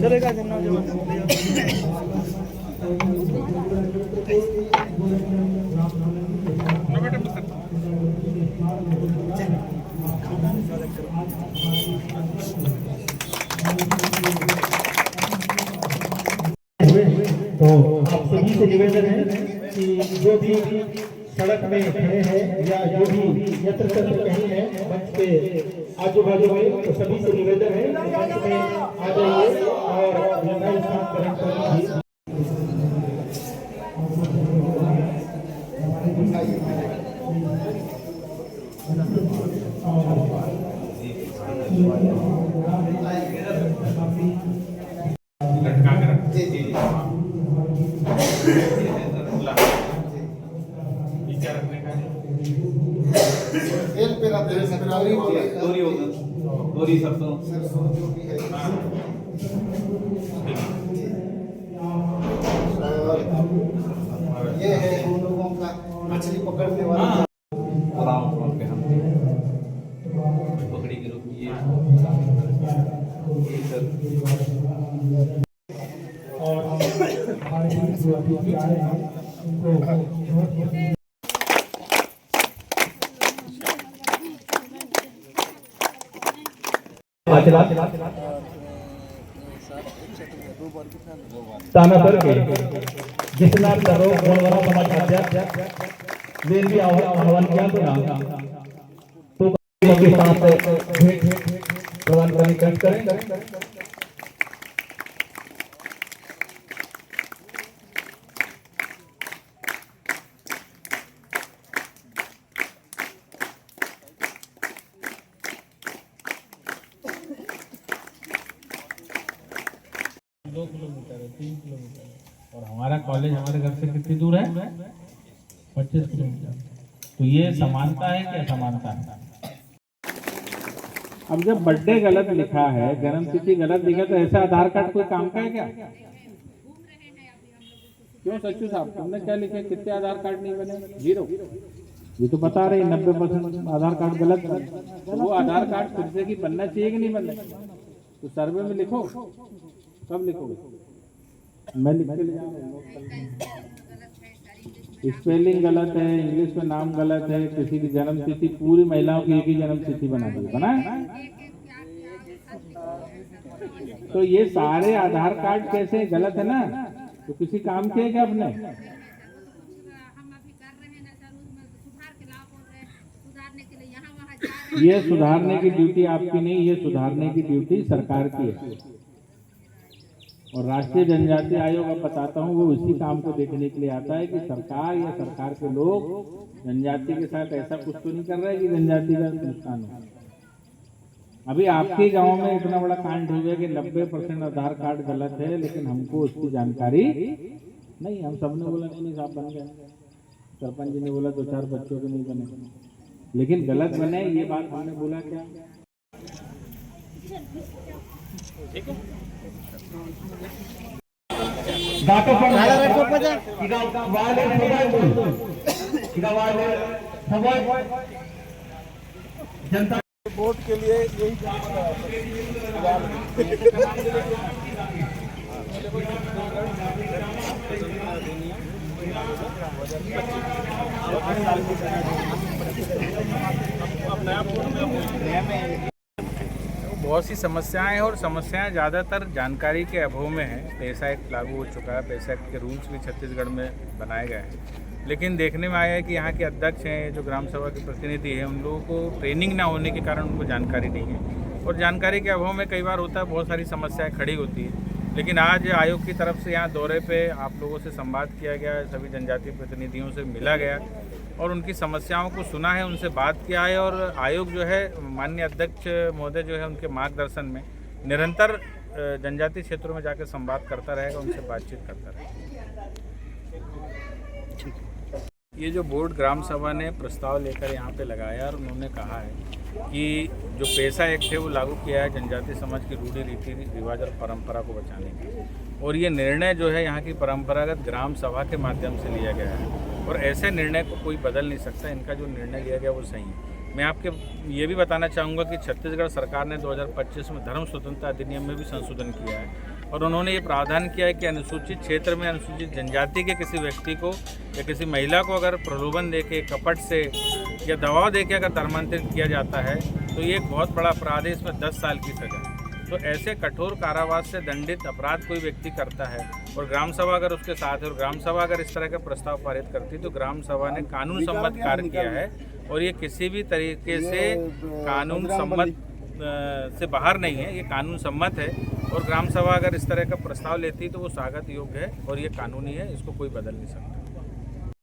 चलेगा जब नौजवान तो आप सभी से निवेदन है कि जो भी सड़क में खड़े हैं या जो भी यत्र तत्र कहीं है मंच पे आजू बाजू में, तो सभी से निवेदन है मंच में आ जाइए और यथास्थान ग्रहण करिए। दोरी सरसों ये है उन लोगों का मछली पकड़ने वाला पकड़ी के रोकिए और हमारे जो अतिथि आए हैं उनको ताना करके जितना करो गोलवाला समाज वे भी आह्वान किया तो के साथ प्रदान करने करें। दो किलोमीटर है, 3 किलोमीटर है और हमारा कॉलेज हमारे घर से कितनी दूर है? 25 किलोमीटर। तो ये समानता है कि असमानता है? अब जब बर्थडे गलत लिखा है, जन्मतिथि गलत लिखा, तो ऐसा आधार कार्ड कोई काम का है क्या? क्यों सच्चू साहब, तुमने क्या लिखा? कितने आधार कार्ड नहीं बने? 0। ये तो बता रहे 90% आधार कार्ड गलत है। तो वो आधार कार्ड फिर से की बनना चाहिए कि नहीं बनना? तो सर्वे में लिखो। कब लिखोगे? मैं लिख के ले जाऊंगा। स्पेलिंग गलत है, इंग्लिश में नाम गलत है, किसी की जन्म तिथि, पूरी महिलाओं की एक ही जन्म तिथि बना दी, बना है? तो ये सारे आधार कार्ड कैसे गलत है ना? तो किसी काम के है क्या अपने? ये सुधारने की ड्यूटी आपकी नहीं, ये सुधारने की ड्यूटी सरकार की है। और राष्ट्रीय जनजाति आयोग, अब बताता हूँ, वो उसी काम को देखने के लिए आता है कि सरकार या सरकार के लोग जनजाति के साथ ऐसा कुछ तो नहीं कर रहे कि जनजाति का नुकसान हो। अभी आपके गांव में इतना बड़ा कांड हो गया कि 90% आधार कार्ड गलत है, लेकिन हमको उसकी जानकारी नहीं। हम सबने बोला नहीं साहब बन गए, सरपंच जी ने बोला 2-4 बच्चों के नहीं बने, लेकिन गलत बने, ये बात हमने बोला क्या? ठीक है। जनता वोट के लिए यही बहुत सी समस्याएं हैं और समस्याएं ज़्यादातर जानकारी के अभाव में है। पैसा एक्ट लागू हो चुका है, पैसा एक्ट के रूल्स भी छत्तीसगढ़ में बनाए गए हैं, लेकिन देखने में आया है कि यहाँ के अध्यक्ष हैं, जो ग्राम सभा के प्रतिनिधि हैं, उन लोगों को ट्रेनिंग ना होने के कारण उनको जानकारी नहीं है और जानकारी के अभाव में कई बार होता है बहुत सारी समस्याएँ खड़ी होती है। लेकिन आज आयोग की तरफ से यहाँ दौरे पे आप लोगों से संवाद किया गया, सभी जनजातीय प्रतिनिधियों से मिला गया और उनकी समस्याओं को सुना है, उनसे बात किया है और आयोग जो है माननीय अध्यक्ष महोदय जो है उनके मार्गदर्शन में निरंतर जनजातीय क्षेत्रों में जाकर संवाद करता रहेगा, उनसे बातचीत करता रहेगा। ये जो बोर्ड ग्राम सभा ने प्रस्ताव लेकर यहाँ पे लगाया और उन्होंने कहा है कि जो पेशा एक्ट है वो लागू किया है जनजातीय समाज की रूढ़ी रीति रिवाज और परंपरा को बचाने का, और ये निर्णय जो है यहाँ की परंपरागत ग्राम सभा के माध्यम से लिया गया है और ऐसे निर्णय को कोई बदल नहीं सकता। इनका जो निर्णय लिया गया वो सही है। मैं आपके ये भी बताना चाहूँगा कि छत्तीसगढ़ सरकार ने 2025 में धर्म स्वतंत्रता अधिनियम में भी संशोधन किया है और उन्होंने ये प्रावधान किया है कि अनुसूचित क्षेत्र में अनुसूचित जनजाति के किसी व्यक्ति को या किसी महिला को अगर प्रलोभन देके, कपट से या दबाव देके अगर धर्मांतरित किया जाता है तो ये एक बहुत बड़ा अपराध है, इसमें 10 साल की सजा है। तो ऐसे कठोर कारावास से दंडित अपराध कोई व्यक्ति करता है और ग्राम सभा अगर उसके साथ है और ग्राम सभा अगर इस तरह का प्रस्ताव पारित करती है तो ग्राम सभा ने कानून सम्मत कार्य किया है और ये किसी भी तरीके से कानून सम्मत से बाहर नहीं है, ये कानून सम्मत है। और ग्राम सभा अगर इस तरह का प्रस्ताव लेती है तो वो स्वागत योग्य है और ये कानूनी है, इसको कोई बदल नहीं सकता।